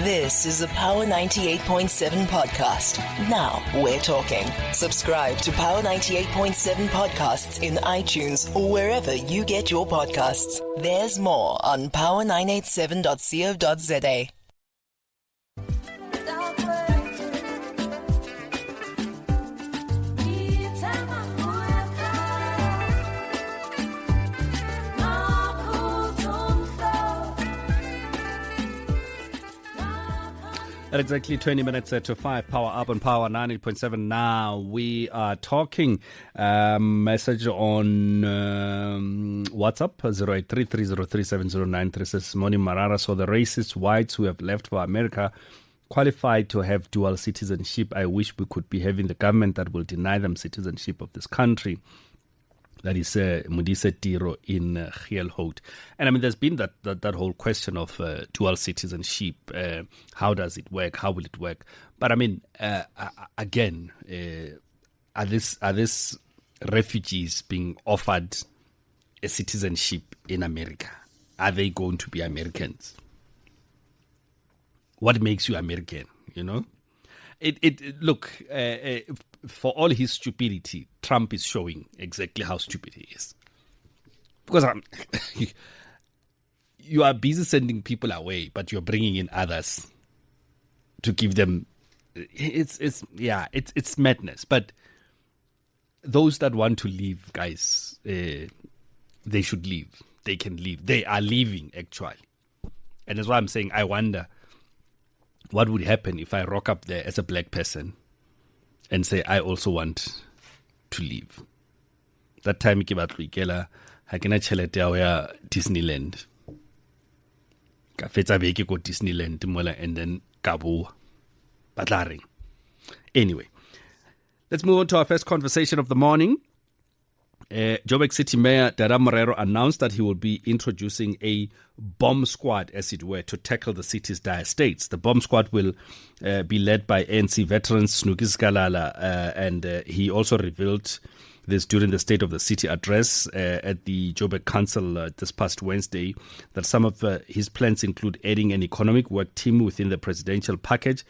This is a Power 98.7 podcast. Now we're talking. Subscribe to Power 98.7 podcasts in iTunes or wherever you get your podcasts. There's more on power987.co.za. At exactly 20 minutes to 5, Power Up on Power 98.7. Now we are talking. Message on WhatsApp 0833037093 says Moni Marara. So the racist whites who have left for America qualified to have dual citizenship. I wish we could be having the government that will deny them citizenship of this country. That is Modise Tiro in Geelhout. And I mean, there's been that whole question of dual citizenship. How does it work? How will it work? But I mean, again, are these refugees being offered a citizenship in America? Are they going to be Americans? What makes you American, you know? Look, for all his stupidity, Trump is showing exactly how stupid he is. Because you are busy sending people away, but you're bringing in others to give them. It's madness. But those that want to leave, guys, they should leave. They can leave. They are leaving, actually. And that's why I'm saying I wonder what would happen if I rock up there as a black person and say I also want to leave. That time ke batla ikela ha kena chelete ya ya Disneyland. Ka fetsa beke go Disneyland mola and then ka boa. Batla reng. Anyway, let's move on to our first conversation of the morning. Joburg City Mayor Dada Morero announced that he will be introducing a bomb squad, as it were, to tackle the city's dire states. The bomb squad will be led by ANC veterans Snuki Zikalala, and he also revealed this during the State of the City address at the Johannesburg Council this past Wednesday, that some of his plans include adding an economic work team within the presidential package,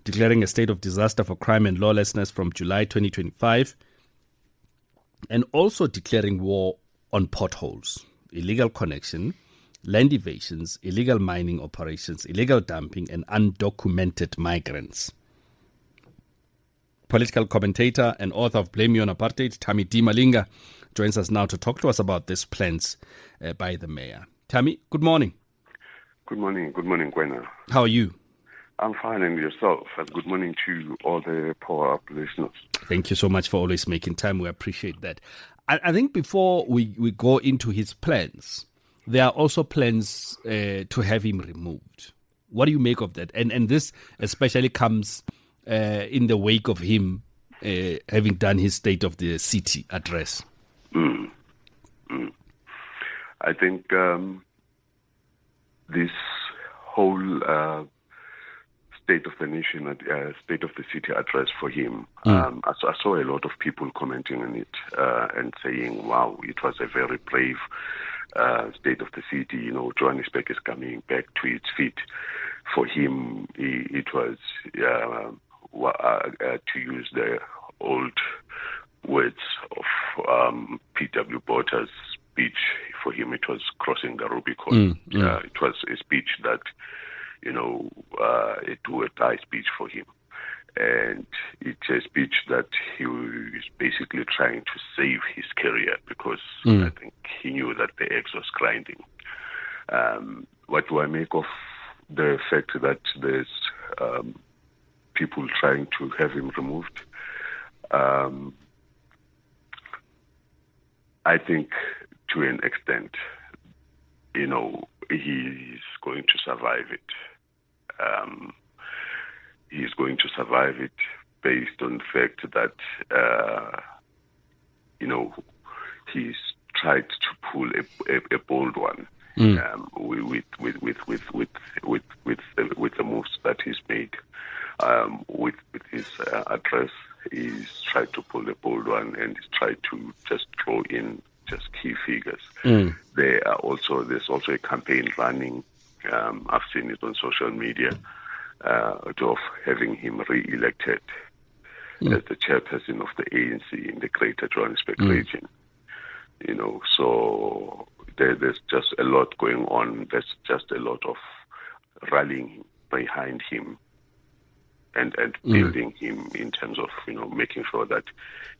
declaring a state of disaster for crime and lawlessness from July 2025, and also declaring war on potholes, illegal connection, land evasions, illegal mining operations, illegal dumping, and undocumented migrants. Political commentator and author of Blame You on Apartheid, Tammy D. Malinga, joins us now to talk to us about these plans by the mayor. Tammy, good morning. Good morning, Kwena. How are you? I'm fine, and yourself? And good morning to all the Power Up listeners. Thank you so much for always making time. We appreciate that. I think before we go into his plans, there are also plans to have him removed. What do you make of that? And this especially comes in the wake of him having done his State of the City address. I think this whole State of the Nation, State of the City address for him, I saw a lot of people commenting on it and saying, wow, it was a very brave State of the City. You know, Johannesburg is coming back to its feet. For him, it was, to use the old words of P.W. Botha's speech, for him it was crossing the Rubicon. It was a speech that, you know, a do-or-die speech for him. And it's a speech that he was basically trying to save his career because I think he knew that the axe was grinding. What do I make of the fact that there's people trying to have him removed? I think to an extent, you know, he's going to survive it. He's going to survive it based on the fact that, you know, he's tried to pull a bold one with the moves that he's made. With his address, he's tried to pull a bold one and he's tried to just throw in just key figures. There's also a campaign running. I've seen it on social media of having him re-elected as the chairperson of the ANC in the Greater Johannesburg region. So there's just a lot going on. There's just a lot of rallying behind him and building him in terms of, making sure that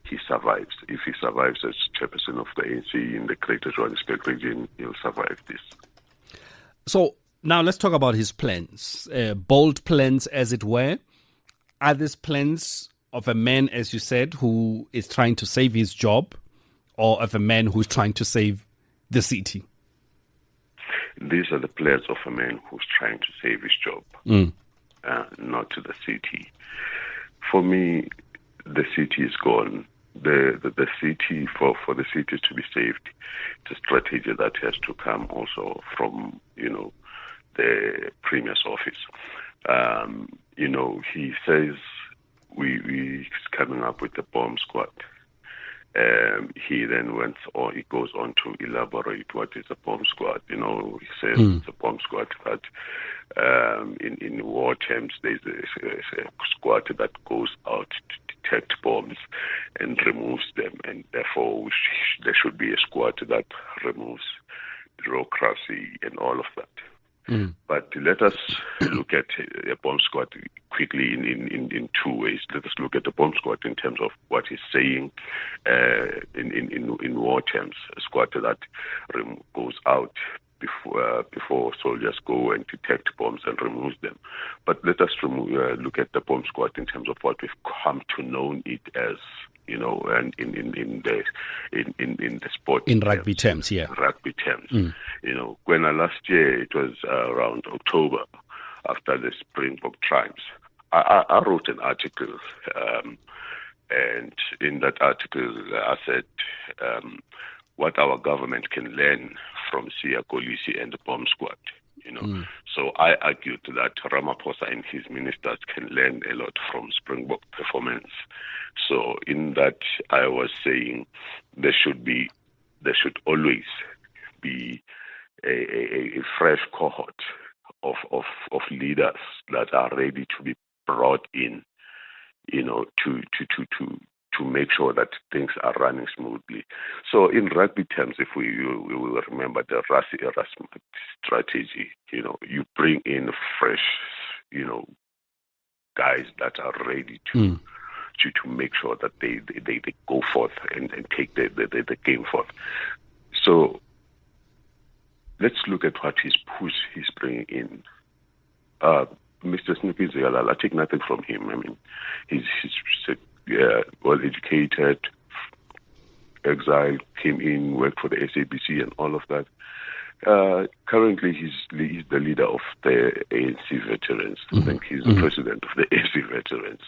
he survives. If he survives as chairperson of the ANC in the Greater Johannesburg region, he'll survive this. So now let's talk about his plans, bold plans, as it were. Are these plans of a man, as you said, who is trying to save his job, or of a man who's trying to save the city? These are the plans of a man who's trying to save his job, not to the city. For me, the city is gone. The city, for the city to be saved, it's a strategy that has to come also from, the Premier's office. He says we're coming up with the bomb squad. He then he goes on to elaborate what is a bomb squad. He says it's a bomb squad that in war terms there's a squad that goes out to detect bombs and removes them, and therefore there should be a squad that removes bureaucracy and all of that. But let us look at a bomb squad quickly in two ways. Let us look at the bomb squad in terms of what he's saying in war terms. A squad that goes out before soldiers go and detect bombs and remove them. But let us look at the bomb squad in terms of what we've come to know it as. And in the sport, in rugby terms, rugby terms. When last year it was around October, after the Springbok tribes, I wrote an article, and in that article I said what our government can learn from Siya Kolisi and the bomb squad. So I argued that Ramaphosa and his ministers can learn a lot from Springbok performance. So in that, I was saying there should always be a fresh cohort of leaders that are ready to be brought in, to make sure that things are running smoothly. So in rugby terms, if we will remember the Rassie Erasmus strategy, you bring in fresh, guys that are ready to make sure that they go forth and take the game forth. So let's look at what he's bringing in. Mr. Snuki Zikalala, I take nothing from him. I mean, he's well-educated, exiled, came in, worked for the SABC and all of that. Currently, he's the leader of the ANC veterans. I think he's the president of the ANC veterans.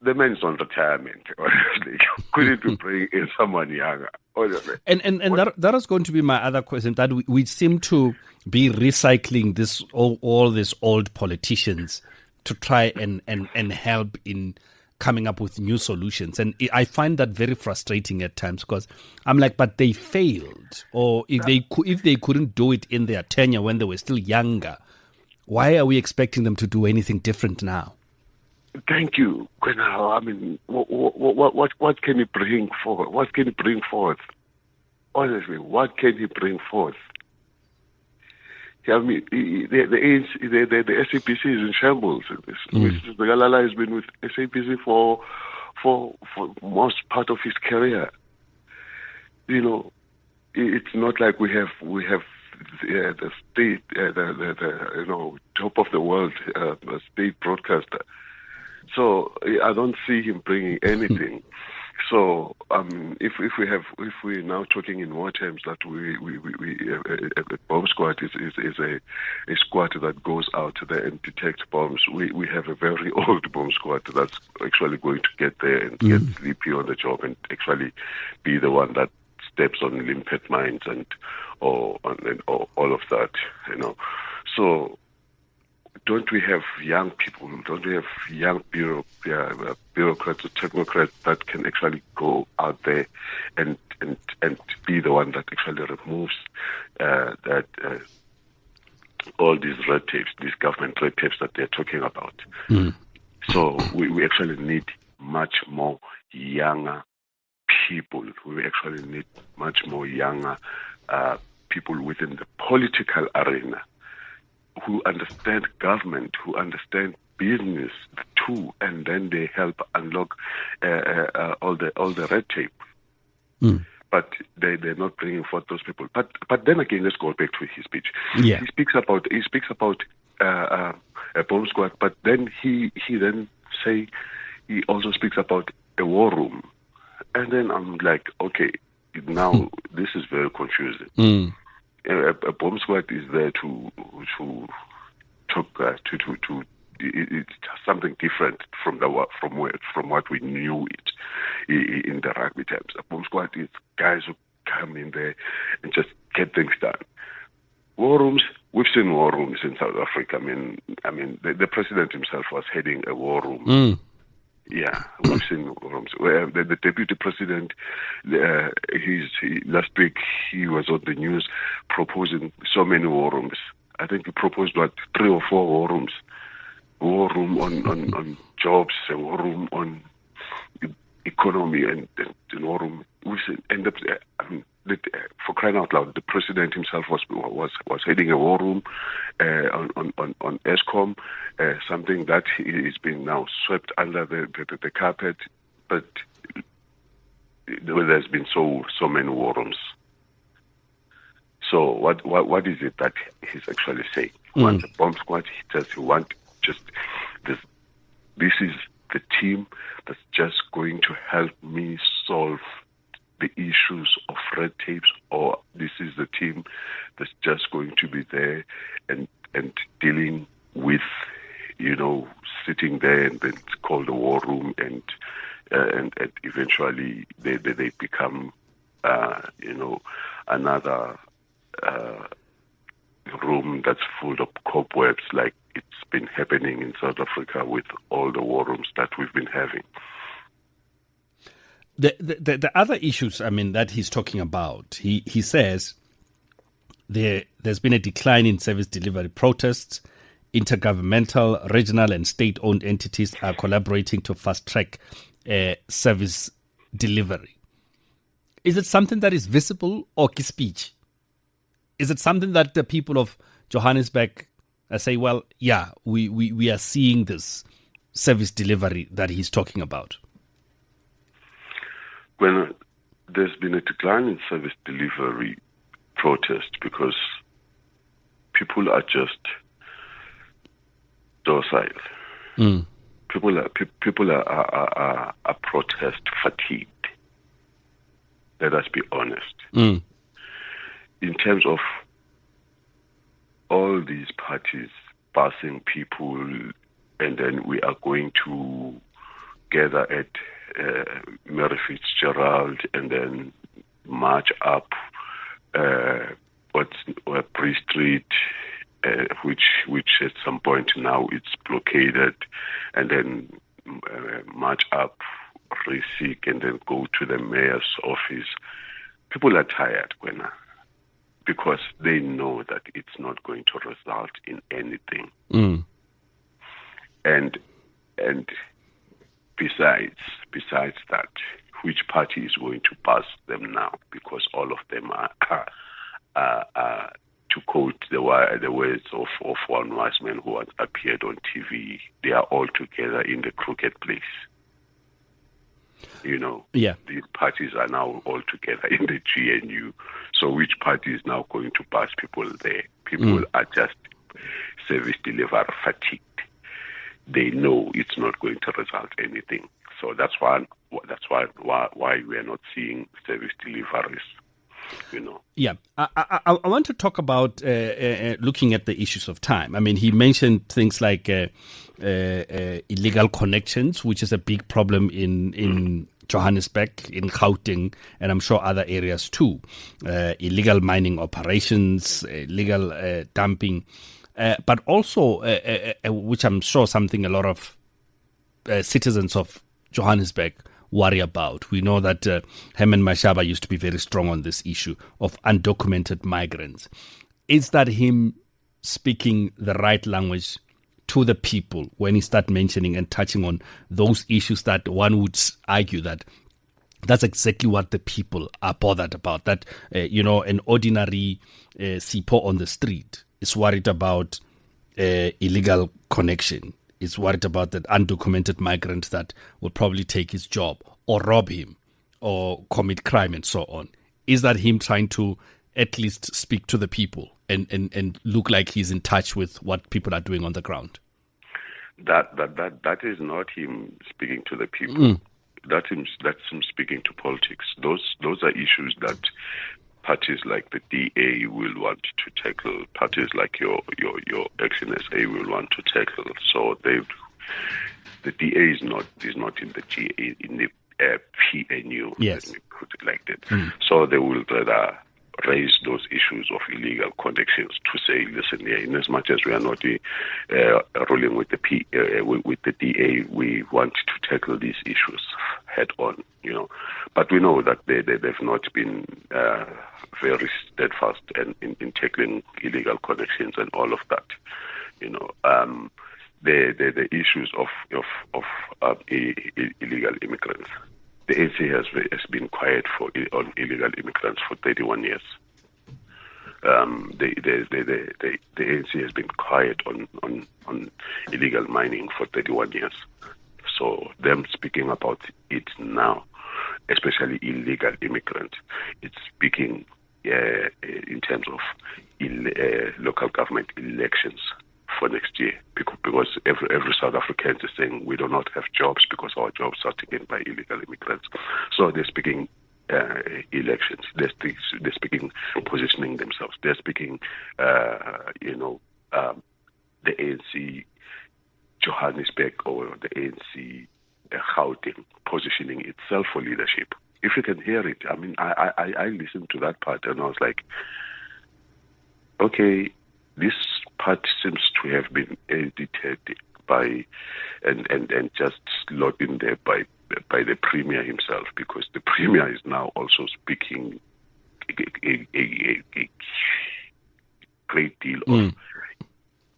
The man is on retirement, honestly. Couldn't we bring in someone younger? Honestly. And that is going to be my other question, that we seem to be recycling all these old politicians to try and help in coming up with new solutions. And I find that very frustrating at times, because I'm like, but they failed. Or if they couldn't do it in their tenure when they were still younger, why are we expecting them to do anything different now? Thank you, Kwena. I mean, what can he bring forward? What can he bring forth? Honestly, what can he bring forth? I mean, the SAPC is in shambles. Mr. Zikalala has been with SAPC for most part of his career. It's not like we have the state, the top of the world state broadcaster. So I don't see him bringing anything. So if we're now talking in war terms, that a bomb squad is a squad that goes out there and detects bombs. We have a very old bomb squad that's actually going to get there and get sleepy on the job and actually be the one that steps on limpet mines and all of that. So. Don't we have young people? Don't we have young bureaucrats or technocrats that can actually go out there and be the one that actually removes all these red tapes, these government red tapes that they're talking about. So we actually need much more younger people. We actually need much more younger people within the political arena who understand government, who understand business too, and then they help unlock all the red tape. But they're not bringing forth those people. But then again, let's go back to his speech. Yeah. He speaks about a bomb squad, but then he also speaks about a war room, and then I'm like, okay, now this is very confusing. A bomb squad is there to talk to. It's something different from what we knew it in the rugby times. A bomb squad is guys who come in there and just get things done. War rooms, we've seen war rooms in South Africa. I mean, the president himself was heading a war room. Yeah, we've seen war rooms. The deputy president, last week he was on the news proposing so many war rooms. I think he proposed 3 or 4 war rooms. War room on jobs, a war room on economy, and war room. For crying out loud, the president himself was heading a war room on ESCOM, something that is being now swept under the carpet. But there's been so many war rooms. So what is it that he's actually saying? He wants a bomb squad. He wants just this. This is the team that's just going to help me solve the issues of red tapes, or this is the team that's just going to be there and dealing with, sitting there and then call the war room and eventually they become another room that's full of cobwebs, like it's been happening in South Africa with all the war rooms that we've been having. The other issues, that he's talking about, he says there's been a decline in service delivery protests. Intergovernmental, regional and state-owned entities are collaborating to fast-track service delivery. Is it something that is visible or speech? Is it something that the people of Johannesburg say, well, yeah, we are seeing this service delivery that he's talking about? When there's been a decline in service delivery protest because people are just docile. People are protest fatigued. Let us be honest. In terms of all these parties passing people, and then we are going to gather at Mary Fitzgerald and then march up Bree Street, which at some point now it's blockaded, and then march up Resik and then go to the mayor's office. People are tired, Kwena, because they know that it's not going to result in anything. And besides that, which party is going to pass them now? Because all of them are to quote the words of one wise man who had appeared on TV, they are all together in the crooked place. Yeah. These parties are now all together in the GNU. So which party is now going to pass people there? People are just service delivery fatigued. They know it's not going to result anything. So that's why we are not seeing service deliveries. Yeah, I want to talk about looking at the issues of time. He mentioned things like illegal connections, which is a big problem in Johannesburg, in Gauteng, and I'm sure other areas too. Illegal mining operations, illegal dumping, but also, which I'm sure something a lot of citizens of Johannesburg worry about. We know that Herman Mashaba used to be very strong on this issue of undocumented migrants. Is that him speaking the right language to the people when he starts mentioning and touching on those issues that one would argue that that's exactly what the people are bothered about. That, an ordinary Sipo on the street is worried about illegal connection, is worried about that undocumented migrant that will probably take his job or rob him or commit crime and so on. Is that him trying to at least speak to the people and look like he's in touch with what people are doing on the ground? That is not him speaking to the people. That's him speaking to politics. Those are issues that parties like the DA will want to tackle. Parties like your Action SA will want to tackle. So the DA is not in the GA in the PNU. Yes. Let me put it like that. So they will rather raise those issues of illegal connections to say, listen, in as much as we are not rolling with the DA, we want to tackle these issues head on, But we know that they've not been very steadfast in tackling illegal connections and all of that, the issues of illegal immigrants. The ANC has been quiet on illegal immigrants for 31 years. The ANC has been quiet on illegal mining for 31 years. So them speaking about it now, especially illegal immigrants, it's speaking in terms of local government elections for next year, because every South African is saying we do not have jobs because our jobs are taken by illegal immigrants. So they're speaking elections. They're speaking positioning themselves. They're speaking, the ANC Johannesburg or the ANC Gauteng positioning itself for leadership. If you can hear it, I mean, I listened to that part and I was like, okay, this part seems to have been edited by and just slotted in there by the Premier himself, because the Premier is now also speaking a great deal of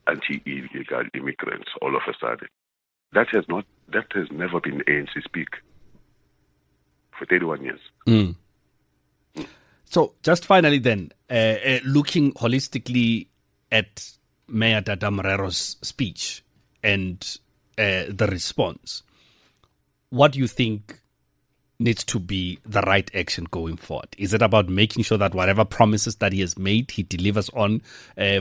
anti-illegal immigrants all of a sudden. That has never been ANC speak for 31 years. So just finally then, looking holistically at Mayor Dada Morero's speech and the response, what do you think needs to be the right action going forward? Is it about making sure that whatever promises that he has made, he delivers on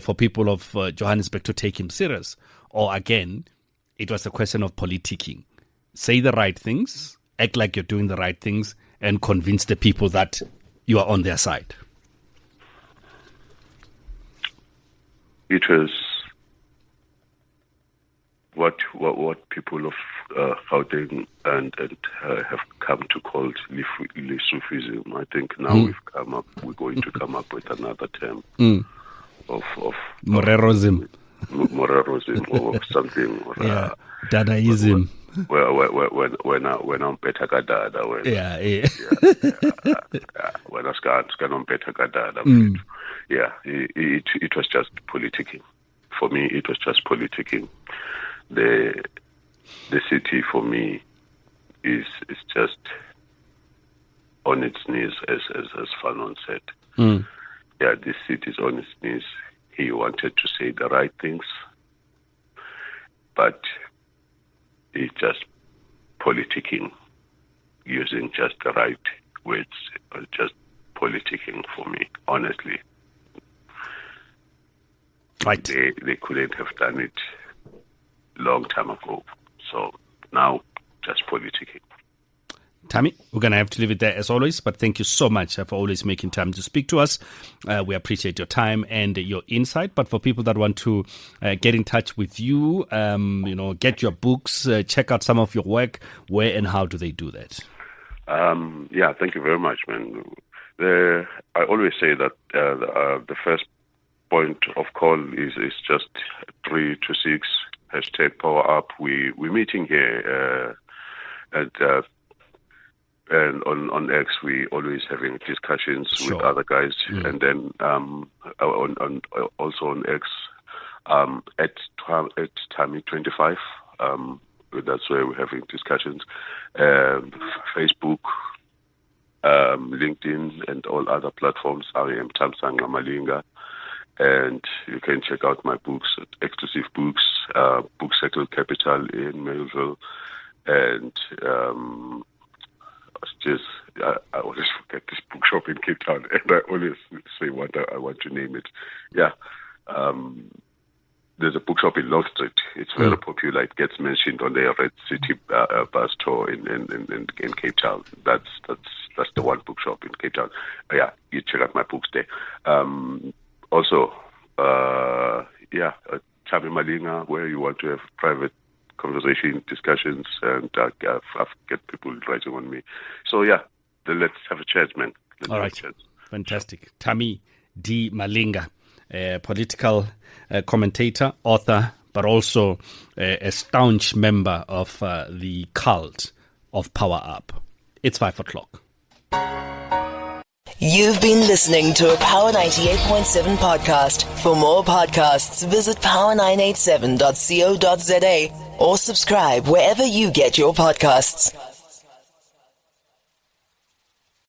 for people of Johannesburg to take him serious? Or again, it was a question of politicking. Say the right things, act like you're doing the right things, and convince the people that you are on their side. It was what people of Gauteng and have come to call Sufism. I think now we're going to come up with another term of Moreroism. Moreroism or something. Or, Dadaism. When I'm better Dada. When I scan better Dada. It was just politicking. For me, it was just politicking. The city for me is just on its knees, as Fanon said. This city is on its knees. He wanted to say the right things, but it's just politicking, using just the right words, just politicking for me, honestly. Right. They couldn't have done it long time ago. So now, just politicking. Tammy, we're going to have to leave it there as always, but thank you so much for always making time to speak to us. We appreciate your time and your insight. But for people that want to get in touch with you, get your books, check out some of your work, where and how do they do that? Thank you very much, man. I always say that the first point of call is just 3 to 6 #PowerUp. We're meeting here and on X we always having discussions with other guys, and then also on X at Tammy25. That's where we're having discussions. Facebook, LinkedIn, and all other platforms. I am Thamsanqa Malinga. And you can check out my books, exclusive books, Book Circle Capital in Mayville. And I always forget this bookshop in Cape Town, and I always say what I want to name it. Yeah. There's a bookshop in Long Street. It's very popular. It gets mentioned on the Red City bus tour in Cape Town. That's the one bookshop in Cape Town. Yeah, you check out my books there. Also, Tammy Malinga, where you want to have private conversation, discussions, and I've get people writing on me. So yeah, then let's have a chat, man. All right, fantastic. Tammy D. Malinga, political commentator, author, but also a staunch member of the cult of Power Up. It's 5 o'clock. You've been listening to a Power 98.7 podcast. For more podcasts, visit power987.co.za or subscribe wherever you get your podcasts.